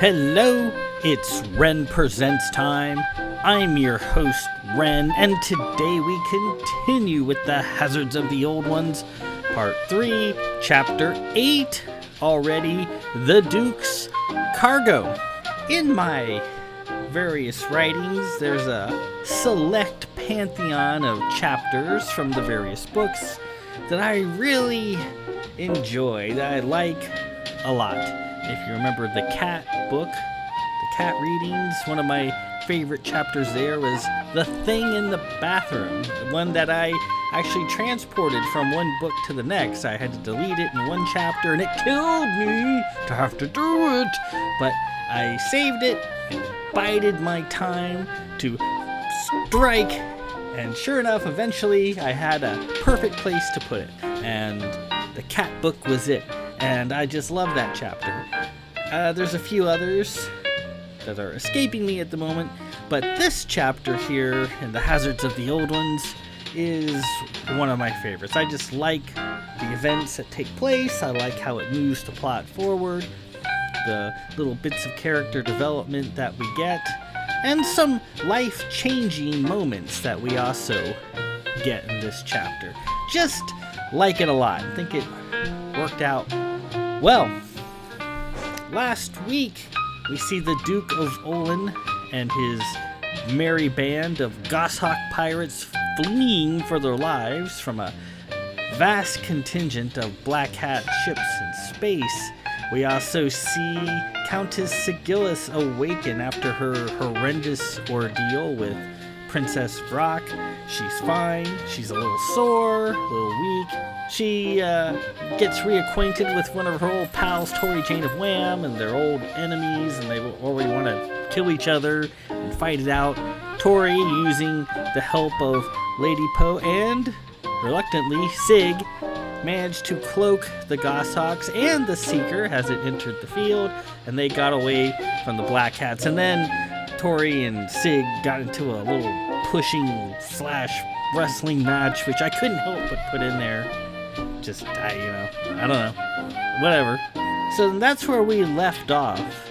Hello, it's Ren Presents time. I'm your host, Ren, and today we continue with the Hazards of the Old Ones, Part 3, Chapter 8, already, The Duke's Cargo. In my various writings, there's a select pantheon of chapters from the various books that I really enjoy, that I like a lot. If you remember the cat book, the cat readings, one of my favorite chapters there was The Thing in the Bathroom, one that I actually transported from one book to the next. I had to delete it in one chapter and it killed me to have to do it, but I saved it and bided my time to strike, and sure enough, eventually I had a perfect place to put it, and the cat book was it. And I just love that chapter. There's a few others that are escaping me at the moment, but this chapter here in the Hazards of the Old Ones is one of my favorites. I just like the events that take place. I like how it moves the plot forward, the little bits of character development that we get, and some life-changing moments that we also get in this chapter. Just like it a lot. I think it worked out well. Last week, we see the Duke of Olin and his merry band of goshawk pirates fleeing for their lives from a vast contingent of black hat ships in space. We also see Countess Sigillis awaken after her horrendous ordeal with Princess Brock. She's fine. She's a little sore, a little weak. She gets reacquainted with one of her old pals, Torrijayne of Waam, and they're old enemies, and they already want to kill each other and fight it out. Tori, using the help of Lady Poe and, reluctantly, Sig, managed to cloak the goshawks and the Seeker as it entered the field, and they got away from the Black Hats. And then Tori and Sig got into a little pushing / wrestling match, which I couldn't help but put in there. Just, I don't know. Whatever. So that's where we left off,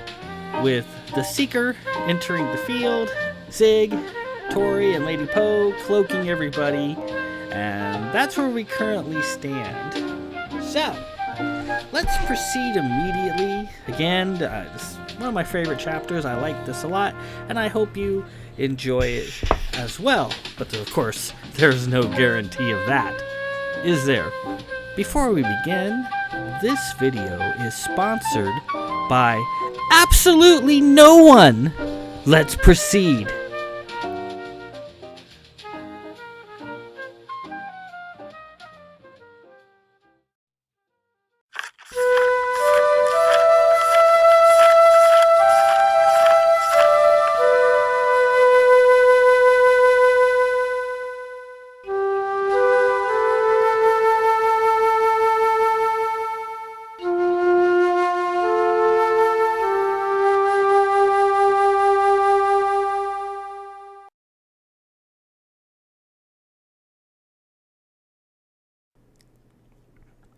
with the Seeker entering the field, Sig, Tori, and Lady Poe cloaking everybody, and that's where we currently stand. So, let's proceed immediately. Again, this is one of my favorite chapters. I like this a lot, and I hope you enjoy it as well. But of course, there's no guarantee of that, is there? Before we begin, this video is sponsored by absolutely no one. Let's proceed.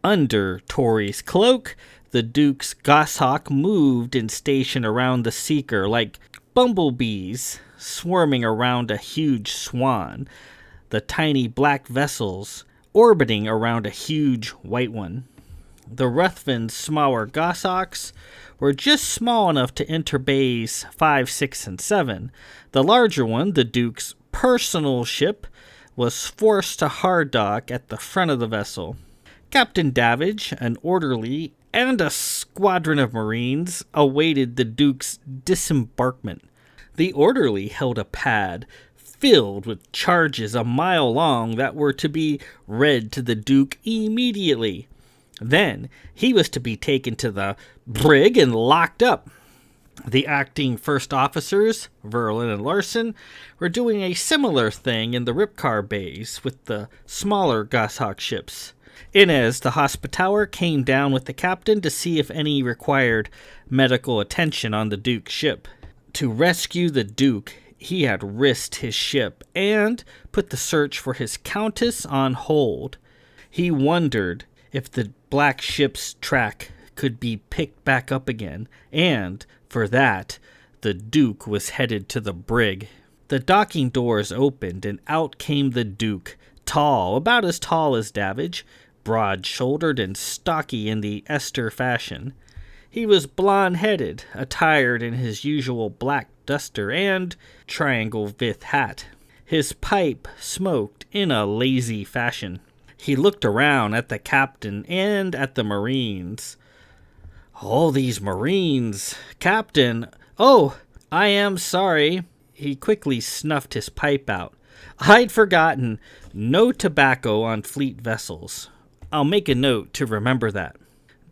Under Tori's cloak, the Duke's goshawk moved in station around the Seeker like bumblebees swarming around a huge swan, the tiny black vessels orbiting around a huge white one. The Ruthven's smaller goshawks were just small enough to enter bays 5, 6, and 7. The larger one, the Duke's personal ship, was forced to hard dock at the front of the vessel. Captain Davage, an orderly, and a squadron of Marines awaited the Duke's disembarkment. The orderly held a pad filled with charges a mile long that were to be read to the Duke immediately. Then he was to be taken to the brig and locked up. The acting first officers, Verlin and Larson, were doing a similar thing in the Ripcar bays with the smaller goshawk ships. Inez, the Hospitaller, came down with the captain to see if any required medical attention on the Duke's ship. To rescue the Duke, he had risked his ship and put the search for his countess on hold. He wondered if the black ship's track could be picked back up again, and For that, the Duke was headed to the brig. The docking doors opened, and out came the Duke, tall, about as tall as Davage, broad-shouldered and stocky in the Esther fashion. He was blonde-headed, attired in his usual black duster and triangle Vith hat. His pipe smoked in a lazy fashion. He looked around at the captain and at the Marines. All these Marines, Captain. Oh, I am sorry. He quickly snuffed his pipe out. I'd forgotten. No tobacco on fleet vessels. I'll make a note to remember that.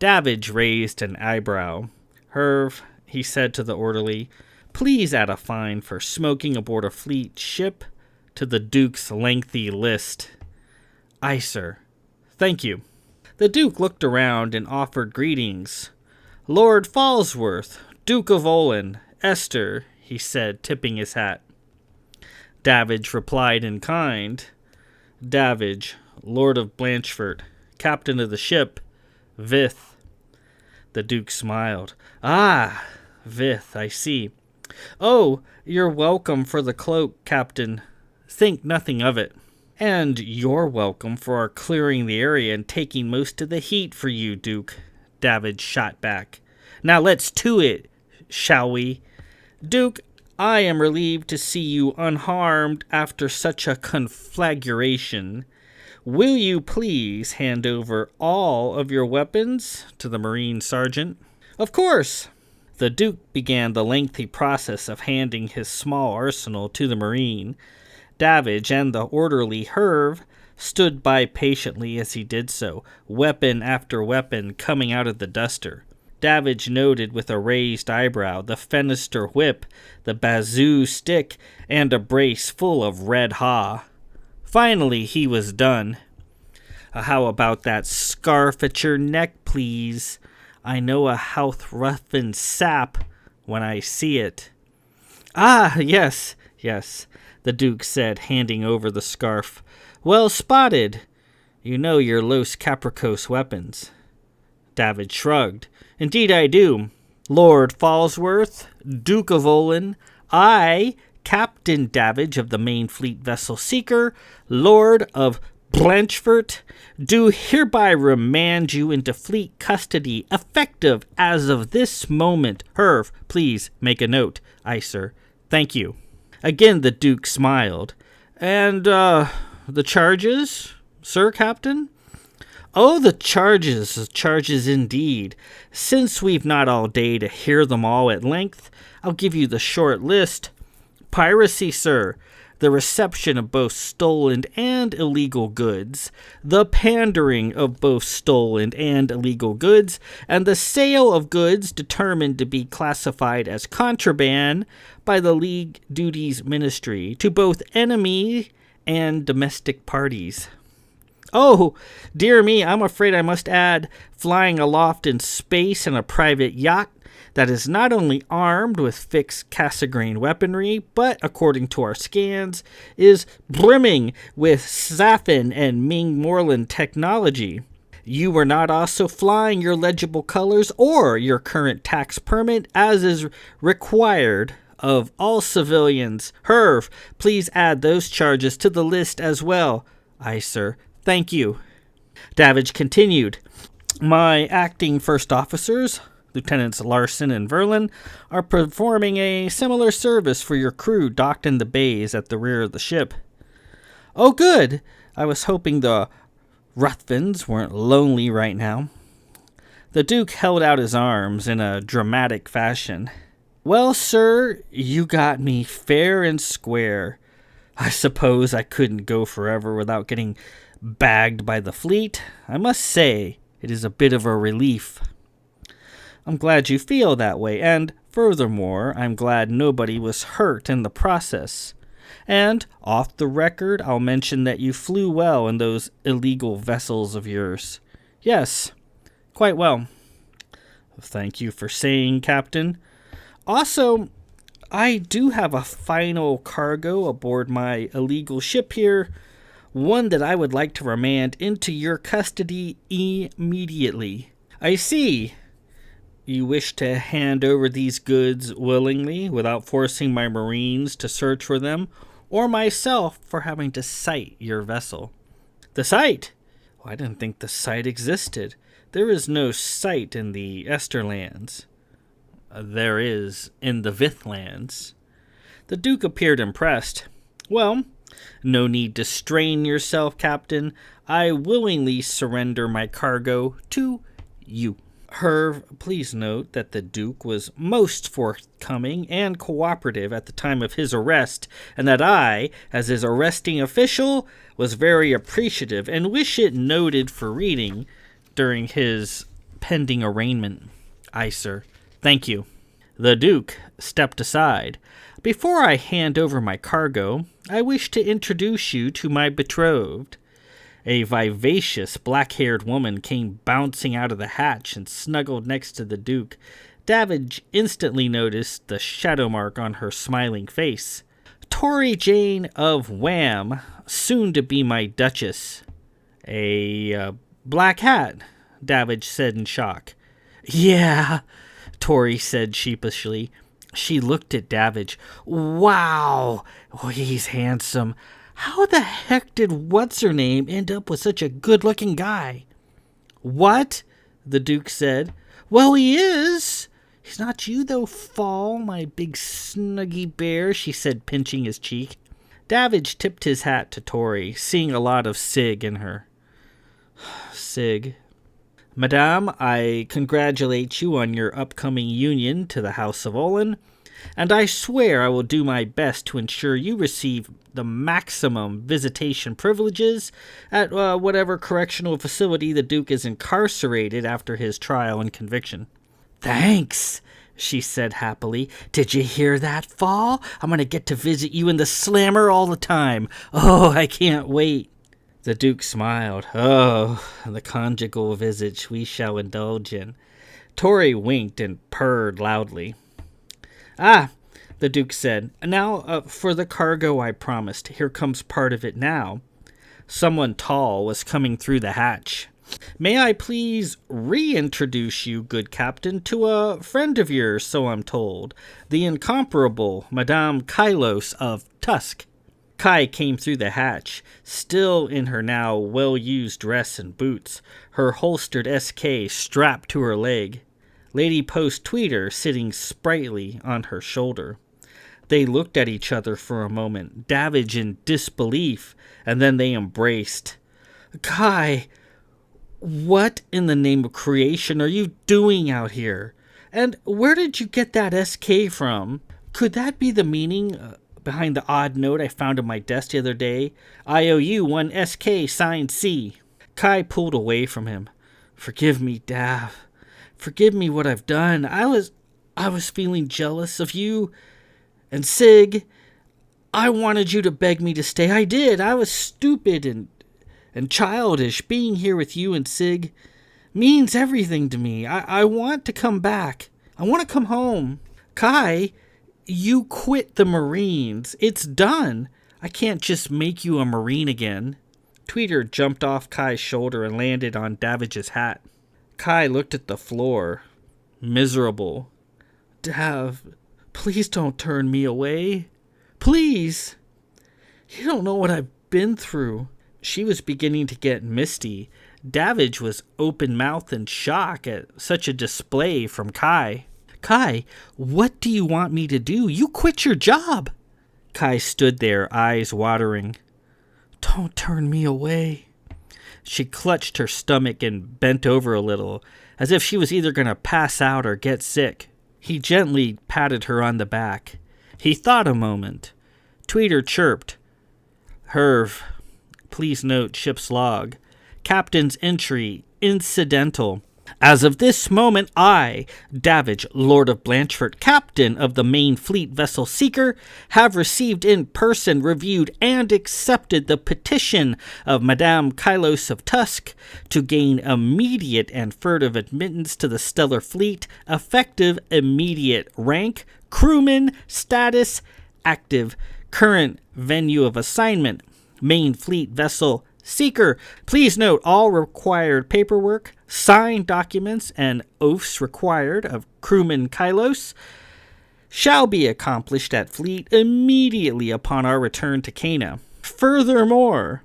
Davage raised an eyebrow. Herv, he said to the orderly, please add a fine for smoking aboard a fleet ship to the Duke's lengthy list. Aye, sir. Thank you. The Duke looked around and offered greetings. Lord Falsworth, Duke of Olin, Esther, he said, tipping his hat. Davage replied in kind. Davage, Lord of Blanchford, captain of the ship, Vith. The Duke smiled. Ah, Vith, I see. Oh, you're welcome for the cloak, Captain. Think nothing of it. And you're welcome for our clearing the area and taking most of the heat for you, Duke, Davage shot back. Now let's to it, shall we? Duke, I am relieved to see you unharmed after such a conflagration. Will you please hand over all of your weapons to the Marine Sergeant? Of course. The Duke began the lengthy process of handing his small arsenal to the Marine. Davage and the orderly Herv stood by patiently as he did so, weapon after weapon coming out of the duster. Davage noted with a raised eyebrow the Fenister whip, the bazoo stick, and a brace full of red haw. Finally, he was done. How about that scarf at your neck, please? I know a Houth-Ruthven sap when I see it. Ah, yes, the Duke said, handing over the scarf. Well spotted. You know your Los Capricos weapons. Davage shrugged. Indeed I do. Lord Falsworth, Duke of Olin, I, Captain Davage of the main fleet vessel Seeker, Lord of Blanchford, do hereby remand you into fleet custody, effective as of this moment. Herv, please make a note. Aye, sir. Thank you. Again the Duke smiled. And, the charges, Sir Captain? Oh, the charges indeed. Since we've not all day to hear them all at length, I'll give you the short list. Piracy, sir. The reception of both stolen and illegal goods, the pandering of both stolen and illegal goods, and the sale of goods determined to be classified as contraband by the League Duties Ministry to both enemy and domestic parties. Oh, dear me, I'm afraid I must add, flying aloft in space in a private yacht that is not only armed with fixed Cassegrain weaponry, but, according to our scans, is brimming with Safin and Ming Morland technology. You were not also flying your legible colors or your current tax permit, as is required of all civilians. Herv, please add those charges to the list as well. Aye, sir. Thank you. Davage continued. My acting first officers, Lieutenants Larson and Verlin, are performing a similar service for your crew docked in the bays at the rear of the ship. Oh, good. I was hoping the Ruthvens weren't lonely right now. The Duke held out his arms in a dramatic fashion. Well, sir, you got me fair and square. I suppose I couldn't go forever without getting bagged by the fleet. I must say, it is a bit of a relief. I'm glad you feel that way, and furthermore, I'm glad nobody was hurt in the process. And, off the record, I'll mention that you flew well in those illegal vessels of yours. Yes, quite well. Thank you for saying, Captain. Also, I do have a final cargo aboard my illegal ship here, one that I would like to remand into your custody immediately. I see. You wish to hand over these goods willingly without forcing my marines to search for them, or myself for having to sight your vessel? The sight? Well, I didn't think the sight existed. There is no sight in the Esterlands. There is in the Vithlands. The Duke appeared impressed. Well, no need to strain yourself, Captain. I willingly surrender my cargo to you. Herve, please note that the Duke was most forthcoming and cooperative at the time of his arrest, and that I, as his arresting official, was very appreciative and wish it noted for reading during his pending arraignment. Aye, sir. Thank you. The Duke stepped aside. Before I hand over my cargo, I wish to introduce you to my betrothed. A vivacious, black-haired woman came bouncing out of the hatch and snuggled next to the Duke. Davage instantly noticed the shadow mark on her smiling face. Torrijayne of Waam, soon to be my Duchess. A black hat, Davage said in shock. Yeah, Tori said sheepishly. She looked at Davage. Wow, he's handsome. How the heck did what's-her-name end up with such a good-looking guy? What? The Duke said. Well, he is. He's not you, though, Fall, my big snuggy bear, she said, pinching his cheek. Davage tipped his hat to Tori, seeing a lot of Sig in her. Sig. Madame, I congratulate you on your upcoming union to the House of Olin, and I swear I will do my best to ensure you receive the maximum visitation privileges at whatever correctional facility the Duke is incarcerated after his trial and conviction. Thanks, she said happily. Did you hear that, Fall? I'm going to get to visit you in the slammer all the time. Oh, I can't wait. The Duke smiled. Oh, the conjugal visage we shall indulge in. Tori winked and purred loudly. Ah, the Duke said. Now, for the cargo I promised. Here comes part of it now. Someone tall was coming through the hatch. May I please reintroduce you, good captain, to a friend of yours, so I'm told. The incomparable Madame Kylos of Tusk. Kai came through the hatch, still in her now well-used dress and boots, her holstered SK strapped to her leg. Lady Post Tweeter sitting sprightly on her shoulder. They looked at each other for a moment, Davage in disbelief, and then they embraced. Kai, what in the name of creation are you doing out here? And where did you get that SK from? Could that be the meaning behind the odd note I found on my desk the other day? I owe you one SK signed C. Kai pulled away from him. Forgive me, Dav. Forgive me what I've done. I was feeling jealous of you. And Sig, I wanted you to beg me to stay. I did. I was stupid and childish. Being here with you and Sig means everything to me. I want to come back. I want to come home. Kai, you quit the Marines. It's done. I can't just make you a Marine again. Tweeter jumped off Kai's shoulder and landed on Davage's hat. Kai looked at the floor, miserable. Dav, please don't turn me away. Please. You don't know what I've been through. She was beginning to get misty. Davage was open-mouthed in shock at such a display from Kai. Kai, what do you want me to do? You quit your job. Kai stood there, eyes watering. Don't turn me away. She clutched her stomach and bent over a little, as if she was either going to pass out or get sick. He gently patted her on the back. He thought a moment. Tweeter chirped. Herve, please note ship's log. Captain's entry, incidental. As of this moment, I, Davage, Lord of Blanchford, captain of the main fleet vessel Seeker, have received in person, reviewed, and accepted the petition of Madame Kylos of Tusk to gain immediate and furtive admittance to the stellar fleet, effective immediate rank, crewman, status, active, current venue of assignment, main fleet vessel Seeker, please note all required paperwork, signed documents, and oaths required of crewman Kylos shall be accomplished at fleet immediately upon our return to Cana. Furthermore,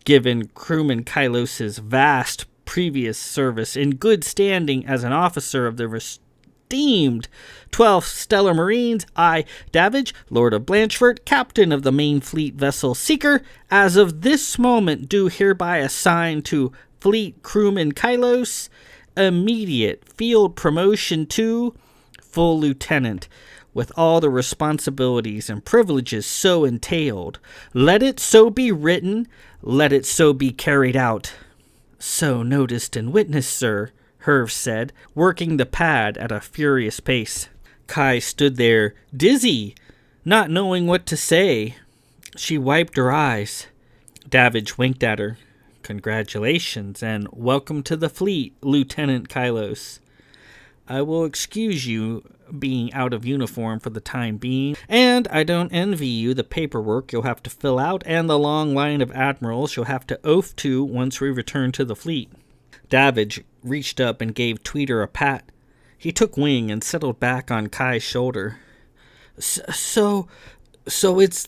given crewman Kylos' vast previous service in good standing as an officer of the esteemed 12th Stellar Marines, I, Davage, Lord of Blanchford, captain of the main fleet vessel Seeker, as of this moment do hereby assign to fleet crewman Kylos immediate field promotion to full lieutenant, with all the responsibilities and privileges so entailed. Let it so be written, let it so be carried out. So noticed and witnessed, sir, Herv said, working the pad at a furious pace. Kai stood there, dizzy, not knowing what to say. She wiped her eyes. Davage winked at her. Congratulations, and welcome to the fleet, Lieutenant Kylos. I will excuse you being out of uniform for the time being, and I don't envy you the paperwork you'll have to fill out and the long line of admirals you'll have to oath to once we return to the fleet. Davage reached up and gave Tweeter a pat. He took wing and settled back on Kai's shoulder. So it's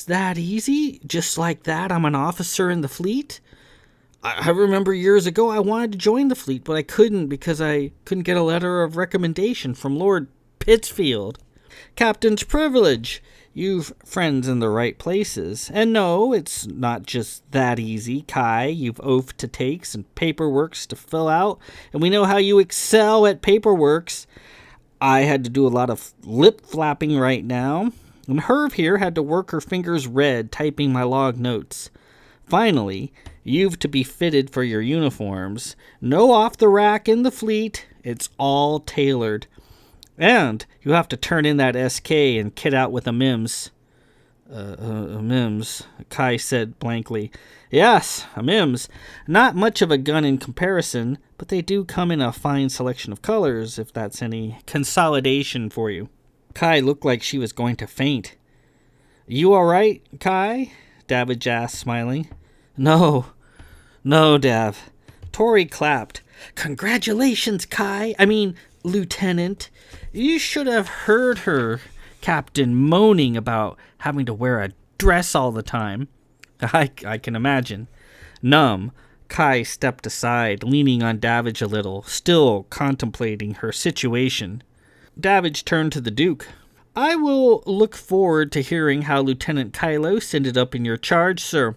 that easy? Just like that, I'm an officer in the fleet? I remember years ago I wanted to join the fleet, but I couldn't because I couldn't get a letter of recommendation from Lord Pittsfield. Captain's privilege. You've friends in the right places. And no, it's not just that easy, Kai. You've oath to takes and paperworks to fill out, and we know how you excel at paperworks. I had to do a lot of lip flapping right now, and Herv here had to work her fingers red typing my log notes. Finally, you've to be fitted for your uniforms. No off the rack in the fleet. It's all tailored. And you have to turn in that SK and kit out with a MIMS. A MIMS, Kai said blankly. Yes, a MIMS. Not much of a gun in comparison, but they do come in a fine selection of colors, if that's any consolidation for you. Kai looked like she was going to faint. You all right, Kai? Davage asked, smiling. No, Dav. Tori clapped. Congratulations, Kai. Lieutenant. You should have heard her, Captain, moaning about having to wear a dress all the time. I can imagine. Numb, Kai stepped aside, leaning on Davage a little, still contemplating her situation. Davage turned to the Duke. I will look forward to hearing how Lieutenant Kylos ended up in your charge, sir.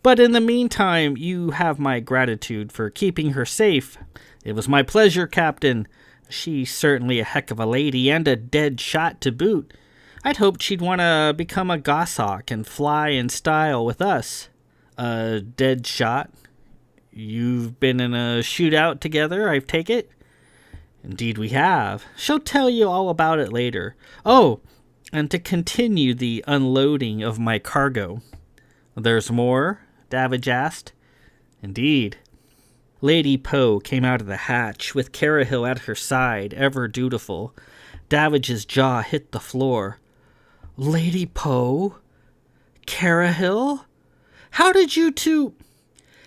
But in the meantime, you have my gratitude for keeping her safe. It was my pleasure, Captain. She's certainly a heck of a lady and a dead shot to boot. I'd hoped she'd want to become a goshawk and fly in style with us. A dead shot? You've been in a shootout together, I take it? Indeed we have. She'll tell you all about it later. Oh, and to continue the unloading of my cargo. There's more? Davage asked. Indeed. Lady Poe came out of the hatch, with Cara at her side, ever dutiful. Davage's jaw hit the floor. Lady Poe? Cara? How did you two...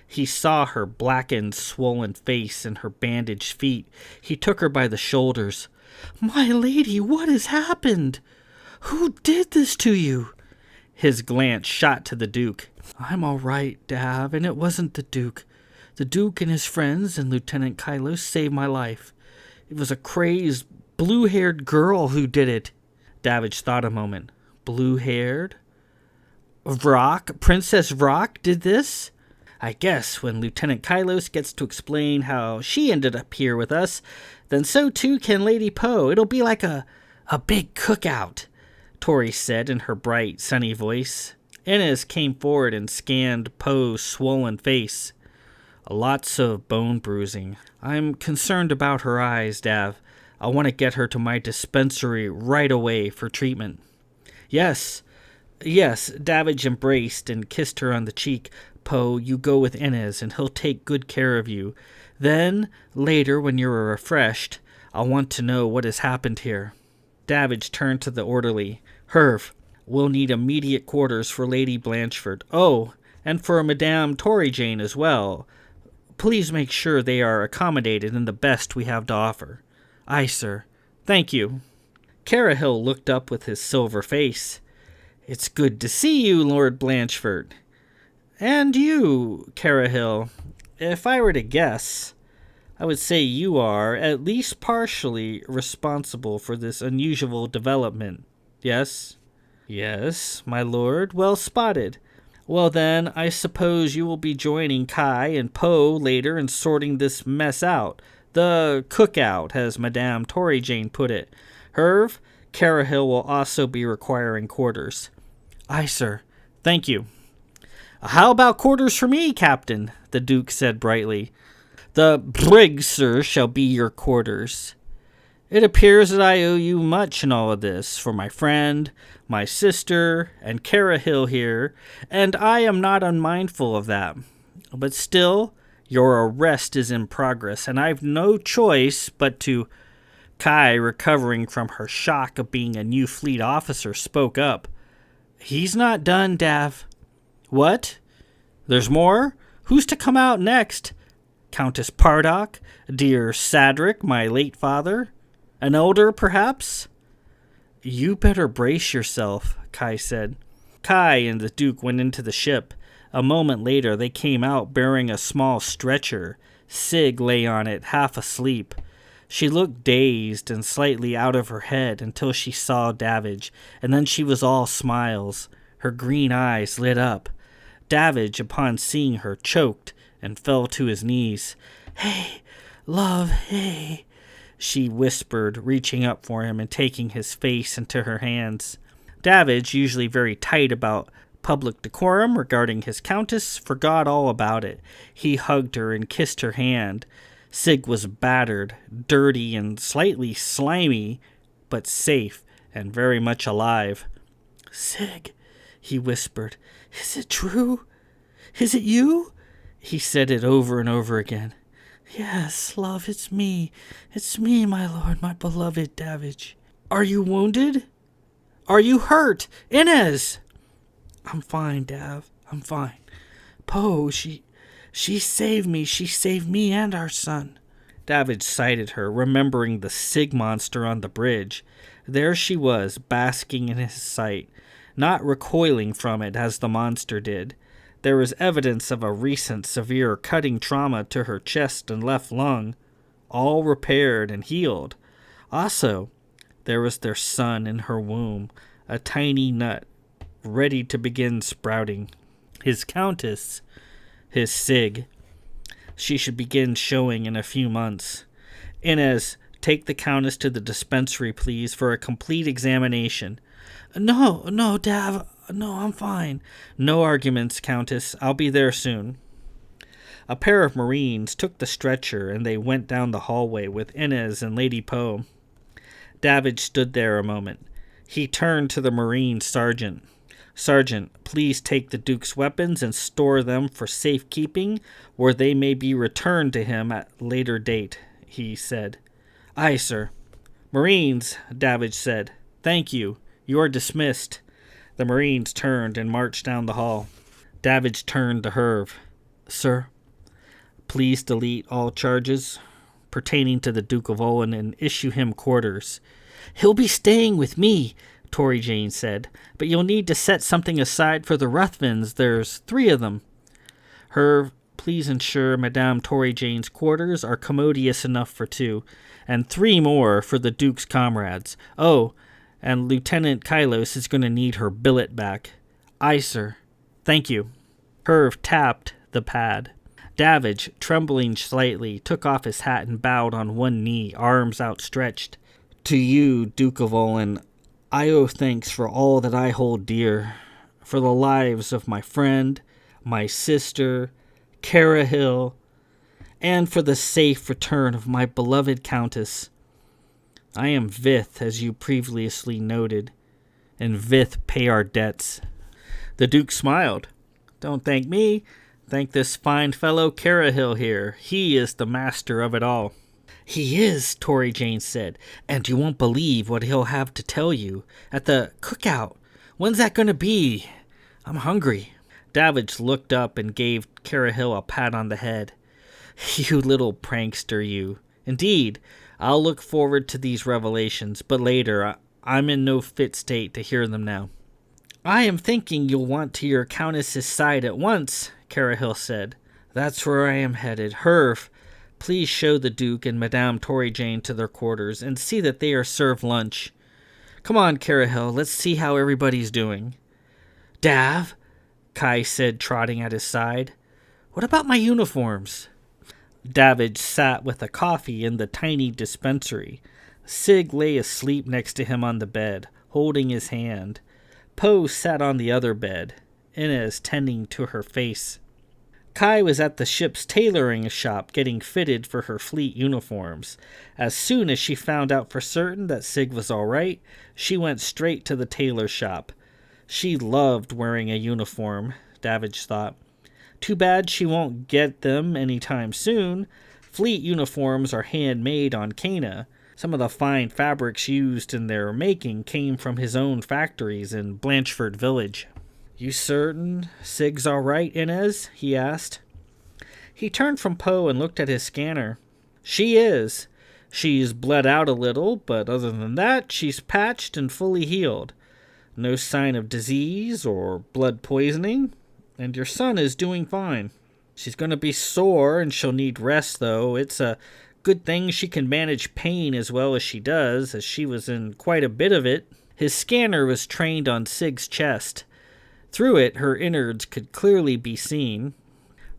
He saw her blackened, swollen face and her bandaged feet. He took her by the shoulders. My lady, what has happened? Who did this to you? His glance shot to the Duke. I'm all right, Dav, and it wasn't the Duke. The Duke and his friends and Lieutenant Kylos saved my life. It was a crazed, blue-haired girl who did it. Davage thought a moment. Blue-haired? Princess Vrock did this? I guess when Lieutenant Kylos gets to explain how she ended up here with us, then so too can Lady Poe. It'll be like a big cookout, Tori said in her bright, sunny voice. Inez came forward and scanned Poe's swollen face. Lots of bone bruising. I'm concerned about her eyes, Dav. I want to get her to my dispensary right away for treatment. Yes, Davage embraced and kissed her on the cheek. Poe, you go with Inez, and he'll take good care of you. Then, later, when you're refreshed, I'll want to know what has happened here. Davage turned to the orderly. Herv, we'll need immediate quarters for Lady Blanchford. Oh, and for Madame Torrijayne as well. Please make sure they are accommodated in the best we have to offer. Aye, sir. Thank you. Cara looked up with his silver face. It's good to see you, Lord Blanchford. And you, Cara. If I were to guess, I would say you are at least partially responsible for this unusual development. Yes? Yes, my lord. Well spotted. Well then, I suppose you will be joining Kai and Poe later in sorting this mess out. The cookout, as Madame Torrijayne put it. Herve, Cara will also be requiring quarters. Aye, sir. Thank you. How about quarters for me, Captain? The Duke said brightly. The brig, sir, shall be your quarters. It appears that I owe you much in all of this, for my friend, my sister, and Cara here, and I am not unmindful of that. But still, your arrest is in progress, and I've no choice but to... Kai, recovering from her shock of being a new fleet officer, spoke up. He's not done, Dav. What? There's more? Who's to come out next? Countess Pardock? Dear Sadric, my late father? An elder, perhaps? You better brace yourself, Kai said. Kai and the Duke went into the ship. A moment later, they came out bearing a small stretcher. Sig lay on it, half asleep. She looked dazed and slightly out of her head until she saw Davage, and then she was all smiles. Her green eyes lit up. Davage, upon seeing her, choked and fell to his knees. Hey, love, hey, she whispered, reaching up for him and taking his face into her hands. Davage, usually very tight about public decorum regarding his countess, forgot all about it. He hugged her and kissed her hand. Sig was battered, dirty, and slightly slimy, but safe and very much alive. Sig, he whispered, is it true? Is it you? He said it over and over again. Yes, love, it's me. It's me, my lord, my beloved Davage. Are you wounded? Are you hurt? Inez! I'm fine, Dav. I'm fine. Poe, she saved me. She saved me and our son. Davage sighted her, remembering the Sig monster on the bridge. There she was, basking in his sight, not recoiling from it as the monster did. There was evidence of a recent severe cutting trauma to her chest and left lung, all repaired and healed. Also, there was their son in her womb, a tiny nut, ready to begin sprouting. His countess, his Sig. She should begin showing in a few months. Inez, take the countess to the dispensary, please, for a complete examination. No, Dav. No, I'm fine. No arguments, Countess. I'll be there soon. A pair of Marines took the stretcher, and they went down the hallway with Inez and Lady Poe. Davage stood there a moment. He turned to the Marine sergeant. Sergeant, please take the Duke's weapons and store them for safekeeping, where they may be returned to him at a later date, he said. Aye, sir. Marines, Davage said. Thank you. You are dismissed. The Marines turned and marched down the hall. Davage turned to Herve. Sir, please delete all charges pertaining to the Duke of Olin and issue him quarters. He'll be staying with me, Torrijayne said, but you'll need to set something aside for the Ruthvens. There's 3 of them. Herve, please ensure Madame Torrijayne's quarters are commodious enough for 2, and 3 more for the Duke's comrades. Oh, and Lieutenant Kylos is going to need her billet back. Aye, sir. Thank you. Herve tapped the pad. Davage, trembling slightly, took off his hat and bowed on one knee, arms outstretched. To you, Duke of Olin, I owe thanks for all that I hold dear, for the lives of my friend, my sister, Cara, and for the safe return of my beloved Countess. I am Vith, as you previously noted, and Vith pay our debts. The Duke smiled. Don't thank me. Thank this fine fellow Cara here. He is the master of it all. He is, Torrijayne said, and you won't believe what he'll have to tell you. At the cookout. When's that going to be? I'm hungry. Davage looked up and gave Cara a pat on the head. You little prankster, you. Indeed, I'll look forward to these revelations, but later. I'm in no fit state to hear them now. I am thinking you'll want to your countess's side at once, Cara said. That's where I am headed. Herve, please show the Duke and Madame Torrijayne to their quarters and see that they are served lunch. Come on, Cara, let's see how everybody's doing. Dav, Kai said, trotting at his side. What about my uniforms? Davage sat with a coffee in the tiny dispensary. Sig lay asleep next to him on the bed, holding his hand. Poe sat on the other bed, Inez tending to her face. Kai was at the ship's tailoring shop getting fitted for her fleet uniforms. As soon as she found out for certain that Sig was all right, she went straight to the tailor shop. She loved wearing a uniform, Davage thought. Too bad she won't get them anytime soon. Fleet uniforms are handmade on Cana. Some of the fine fabrics used in their making came from his own factories in Blanchford Village. You certain Sig's all right, Inez? He asked. He turned from Poe and looked at his scanner. She is. She's bled out a little, but other than that, she's patched and fully healed. No sign of disease or blood poisoning, and your son is doing fine. She's going to be sore and she'll need rest, though. It's a good thing she can manage pain as well as she does, as she was in quite a bit of it. His scanner was trained on Sig's chest. Through it, her innards could clearly be seen.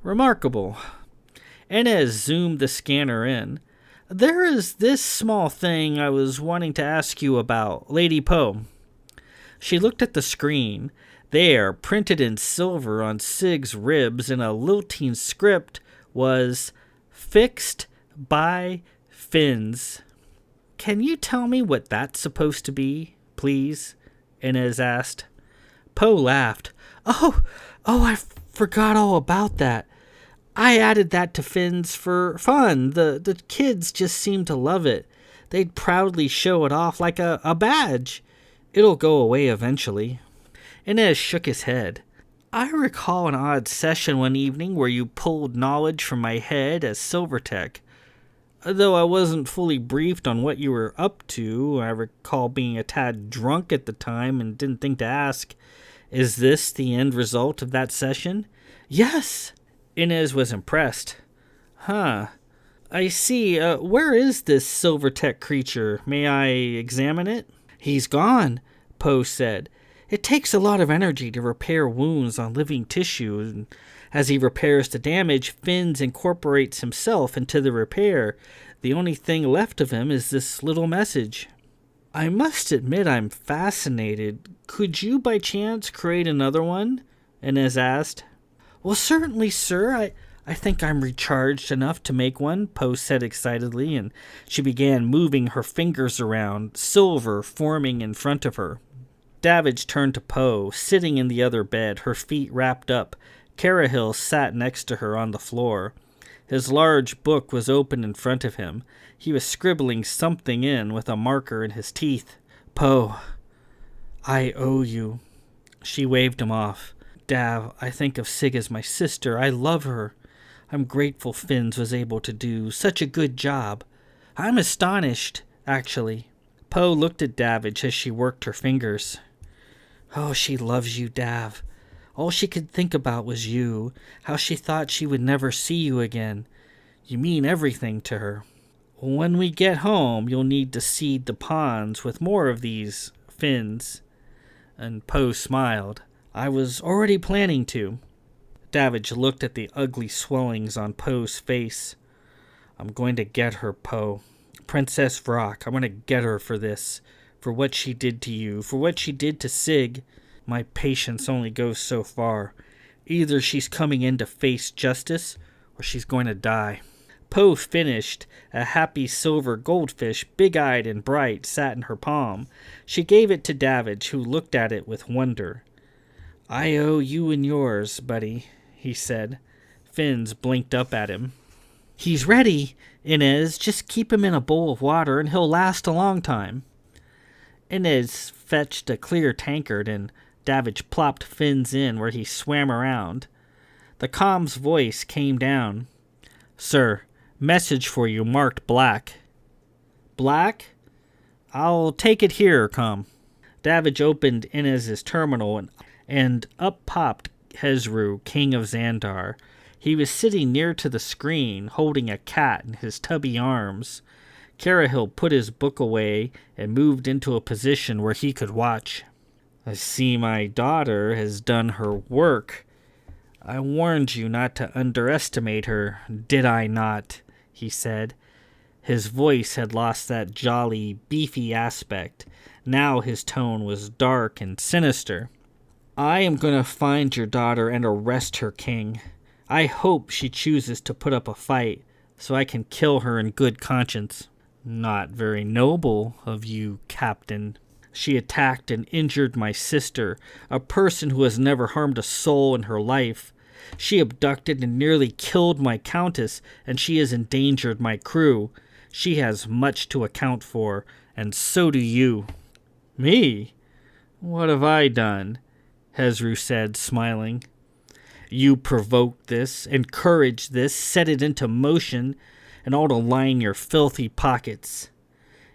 Remarkable. Inez zoomed the scanner in. There is this small thing I was wanting to ask you about, Lady Poe. She looked at the screen. There, printed in silver on Sig's ribs in a lilting script, was Fixed by Fins. Can you tell me what that's supposed to be, please? Inez asked. Poe laughed. Oh, I forgot all about that. I added that to Fins for fun. The kids just seem to love it. They'd proudly show it off like a badge. It'll go away eventually. Inez shook his head. I recall an odd session one evening where you pulled knowledge from my head as Silvertech. Though I wasn't fully briefed on what you were up to, I recall being a tad drunk at the time and didn't think to ask. Is this the end result of that session? Yes! Inez was impressed. Huh. I see. Where is this Silvertech creature? May I examine it? He's gone, Poe said. It takes a lot of energy to repair wounds on living tissue, and as he repairs the damage, Fins incorporates himself into the repair. The only thing left of him is this little message. I must admit I'm fascinated. Could you by chance create another one? Inez asked. Well, certainly, sir. I think I'm recharged enough to make one, Poe said excitedly, and she began moving her fingers around, silver forming in front of her. Davage turned to Poe, sitting in the other bed, her feet wrapped up. Cara sat next to her on the floor. His large book was open in front of him. He was scribbling something in with a marker in his teeth. Poe, I owe you. She waved him off. Dav, I think of Sig as my sister. I love her. I'm grateful Fins was able to do such a good job. I'm astonished, actually. Poe looked at Davage as she worked her fingers. Oh, she loves you, Dav. All she could think about was you, how she thought she would never see you again. You mean everything to her. When we get home, you'll need to seed the ponds with more of these Fins. And Poe smiled. I was already planning to. Davage looked at the ugly swellings on Poe's face. I'm going to get her, Poe. Princess Vrock, I'm going to get her for this. For what she did to you. For what she did to Sig. My patience only goes so far. Either she's coming in to face justice, or she's going to die. Poe finished. A happy silver goldfish, big-eyed and bright, sat in her palm. She gave it to Davage, who looked at it with wonder. I owe you and yours, buddy, he said. Fins blinked up at him. He's ready, Inez. Just keep him in a bowl of water and he'll last a long time. Inez fetched a clear tankard and Davage plopped fins in where he swam around. The comm's voice came down. "Sir, message for you marked black." "Black? I'll take it here, com." Davage opened Inez's terminal and up popped Hezru, king of Xandar. He was sitting near to the screen, holding a cat in his tubby arms. Cara put his book away and moved into a position where he could watch. "I see my daughter has done her work. I warned you not to underestimate her, did I not?" he said. His voice had lost that jolly, beefy aspect. Now his tone was dark and sinister. "I am going to find your daughter and arrest her, King. I hope she chooses to put up a fight, so I can kill her in good conscience." "Not very noble of you, Captain. She attacked and injured my sister, a person who has never harmed a soul in her life. She abducted and nearly killed my countess, and she has endangered my crew. She has much to account for, and so do you." "Me? What have I done?" Hezru said, smiling. "You provoked this, encouraged this, set it into motion, and all to line your filthy pockets.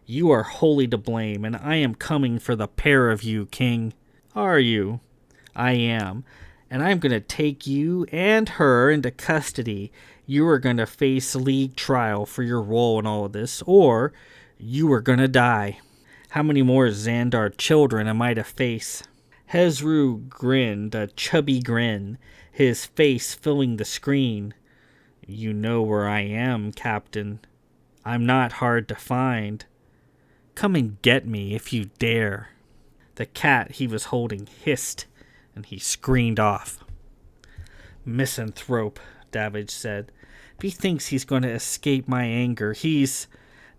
You are wholly to blame, and I am coming for the pair of you, King." "Are you?" "I am, and I'm going to take you and her into custody. You are going to face league trial for your role in all of this, or you are going to die. How many more Xandar children am I to face?" Hezru grinned, a chubby grin, his face filling the screen. "You know where I am, Captain. I'm not hard to find. Come and get me if you dare." The cat he was holding hissed, and he screamed off. "Misanthrope," Davage said. "If he thinks he's going to escape my anger, he's—"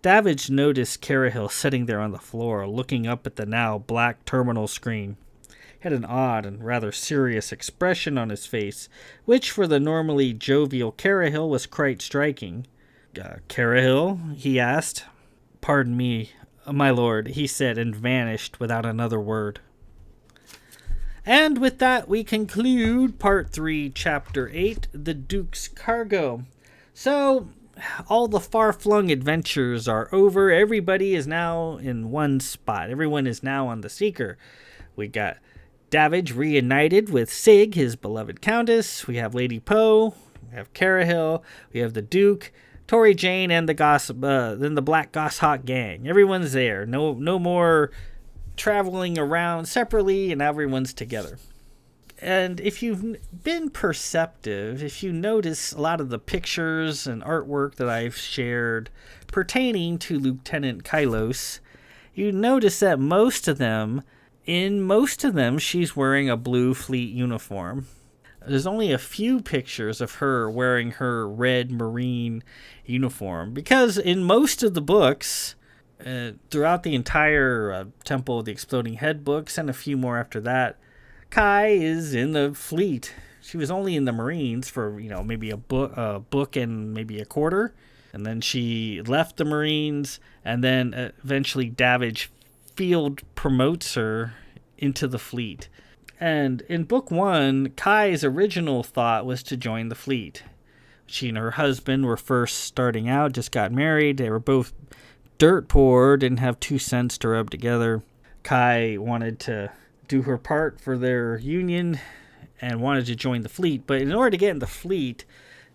Davage noticed Cara sitting there on the floor, looking up at the now black terminal screen. He had an odd and rather serious expression on his face, which for the normally jovial Cara was quite striking. Cara, he asked. "Pardon me, my lord," he said, and vanished without another word. And with that, we conclude Part 3, Chapter 8, The Duke's Cargo. So, all the far-flung adventures are over. Everybody is now in one spot. Everyone is now on the Seeker. We got Davage reunited with Sig, his beloved countess. We have Lady Poe. We have Cara, we have the Duke, Torrijayne, and then the Black Goshawk gang. Everyone's there. No more traveling around separately, and everyone's together. And if you've been perceptive, if you notice a lot of the pictures and artwork that I've shared pertaining to Lieutenant Kylos, you notice that most of them, she's wearing a blue fleet uniform. There's only a few pictures of her wearing her red marine uniform, because in most of the books, throughout the entire Temple of the Exploding Head books, and a few more after that, Kai is in the fleet. She was only in the Marines for, maybe a book and maybe a quarter, and then she left the Marines, and then eventually Davage field promotes her into the fleet. And in book 1, Kai's original thought was to join the fleet. She and her husband were first starting out, just got married. They were both dirt poor, didn't have 2 cents to rub together. Kai wanted to do her part for their union and wanted to join the fleet. But in order to get in the fleet,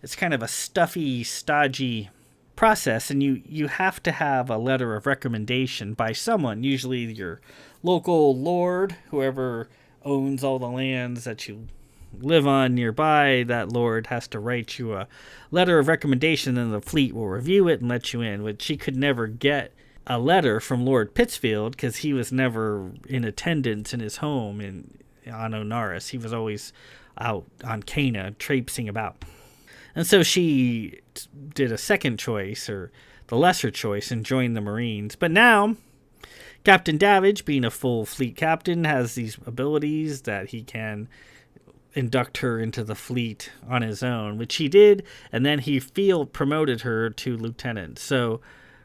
it's kind of a stuffy, stodgy process, and you have to have a letter of recommendation by someone, usually your local lord, whoever owns all the lands that you live on nearby. That lord has to write you a letter of recommendation, and the fleet will review it and let you in. But she could never get a letter from Lord Pittsfield because he was never in attendance in his home on Onaris. He was always out on Cana, traipsing about. And so she did a second choice, or the lesser choice, and joined the Marines. But now, Captain Davage, being a full fleet captain, has these abilities that he can induct her into the fleet on his own, which he did, and then he field promoted her to lieutenant. So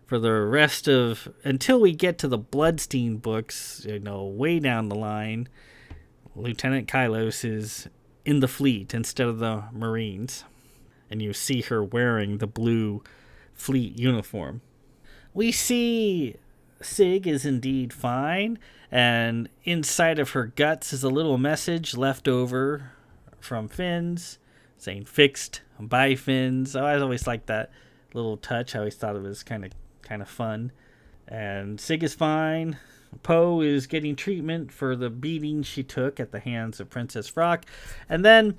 for the rest of, until we get to the Bloodstein books, way down the line, Lieutenant Kylos is in the fleet instead of the Marines. And you see her wearing the blue fleet uniform. We see Sig is indeed fine, and inside of her guts is a little message left over from Fins saying fixed by Fins. I always liked that little touch. I always thought it was kind of fun. And Sig is fine. Poe is getting treatment for the beating she took at the hands of Princess Frock. And then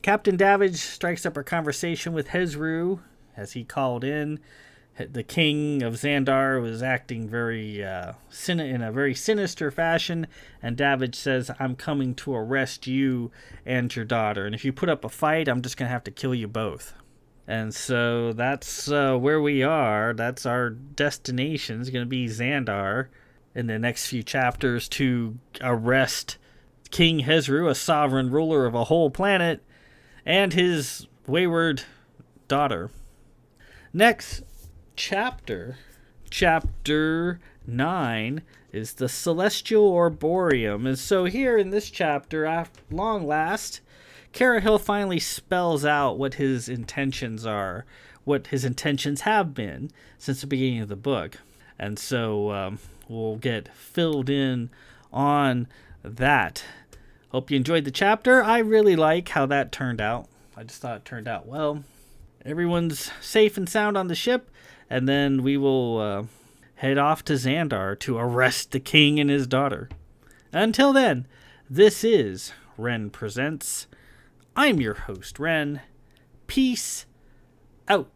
Captain Davage strikes up a conversation with Hezru as he called in. The king of Xandar was acting in a very sinister fashion, and Davage says, "I'm coming to arrest you and your daughter, and if you put up a fight, I'm just going to have to kill you both." And so that's where we are. That's our destination. It's going to be Xandar in the next few chapters to arrest King Hezru, a sovereign ruler of a whole planet, and his wayward daughter. Next chapter 9, is the Celestial Arboreum. And so here in this chapter, at long last, Cara Hill finally spells out what his intentions are, what his intentions have been since the beginning of the book. And so we'll get filled in on that. Hope you enjoyed the chapter. I really like how that turned out. I just thought it turned out well. Everyone's safe and sound on the ship, and then we will head off to Xandar to arrest the king and his daughter. Until then, this is Ren Presents. I'm your host, Ren. Peace out.